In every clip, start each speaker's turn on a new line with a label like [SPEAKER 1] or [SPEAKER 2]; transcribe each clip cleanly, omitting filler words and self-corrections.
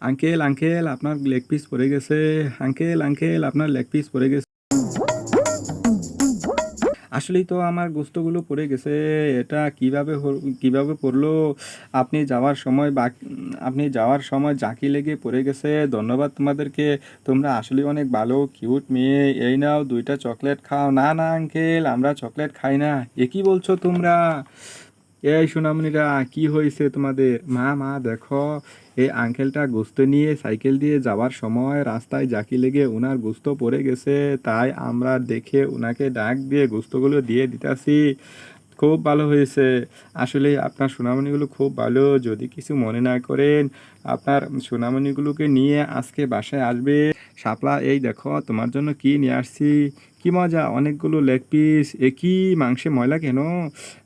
[SPEAKER 1] Uncle uncle আপনার leg piece পড়ে গেছে। আঙ্কেল আঙ্কেল আপনার লেগ পিস পড়ে গেছে। আসলেই তো আমার গোস্তগুলো পড়ে গেছে। এটা কিভাবে পড়লো? আপনি যাওয়ার সময় জাকি লেগে পড়ে গেছে। ধন্যবাদ তোমাদেরকে। তোমরা আসলেই অনেক ভালো কিউট মেয়ে। এই নাও 2টা চকলেট খাও। না না আঙ্কেল, আমরা চকলেট খাই না। এ কি বলছো তোমরা? এই সোনামণিরা, কি হয়েছে তোমাদের? মা মা দেখো, এই আঙ্কেলটা গোস্ত নিয়ে সাইকেল দিয়ে যাওয়ার সময় রাস্তায় জাকি লেগে ওনার গোস্ত পড়ে গেছে। তাই আমরা দেখে ওনাকে ডাক দিয়ে গোস্তগুলো দিয়ে দিতাছি। খুব ভালো হয়েছে। আসলে আপনার সোনামণিগুলো খুব ভালো। যদি কিছু মনে না করেন, আপনার সোনামণিগুলোকে নিয়ে আজকে বাসায় আসবে। শাপলা, এই দেখো তোমার জন্য কি নিয়ে আসছি। কি মজা, অনেকগুলো লেগ পিস। এ কি, মাংসে ময়লা কেন?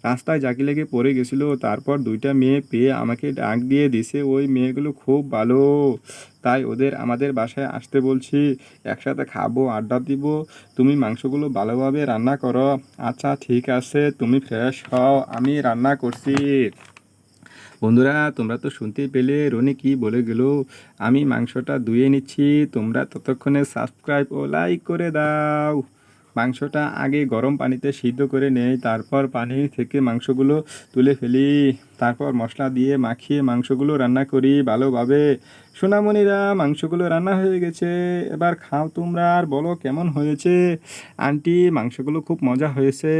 [SPEAKER 1] রাস্তায় জাকি লেগে পড়ে গেছিলো, তারপর 2টা মেয়ে পেয়ে আমাকে ডাক দিয়ে দিছে। ওই মেয়েগুলো খুব ভালো, তাই ওদের আমাদের বাসায় আসতে বলছি। একসাথে খাবো, আড্ডা দিব। তুমি মাংসগুলো ভালোভাবে রান্না করো। আচ্ছা ঠিক আছে, তুমি ফ্রেশ হও, আমি রান্না করছি। বন্ধুরা, তোমরা তো শুনতেই পেলে রনি কি বলে গেল। আমি মাংসটা ধুয়ে নিচ্ছি, তোমরা ততক্ষণে সাবস্ক্রাইব ও লাইক করে দাও। মাংসটা আগে গরম পানিতে সিদ্ধ করে নেই, তারপর পানি থেকে মাংসগুলো তুলে ফেলি, তারপর মশলা দিয়ে মাখিয়ে মাংসগুলো রান্না করি ভালোভাবে। সোনামণিরা, মাংসগুলো রান্না হয়ে গেছে, এবার খাও তোমরা আর বলো কেমন হয়েছে। আন্টি, মাংসগুলো খুব মজা হয়েছে।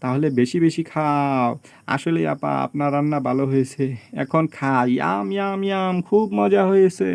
[SPEAKER 1] তাহলে বেশি বেশি খাও। আসলে আপা, আপনার রান্না ভালো হয়েছে। এখন খাই। ইয়াম ইয়াম ইয়াম, খুব মজা হয়েছে।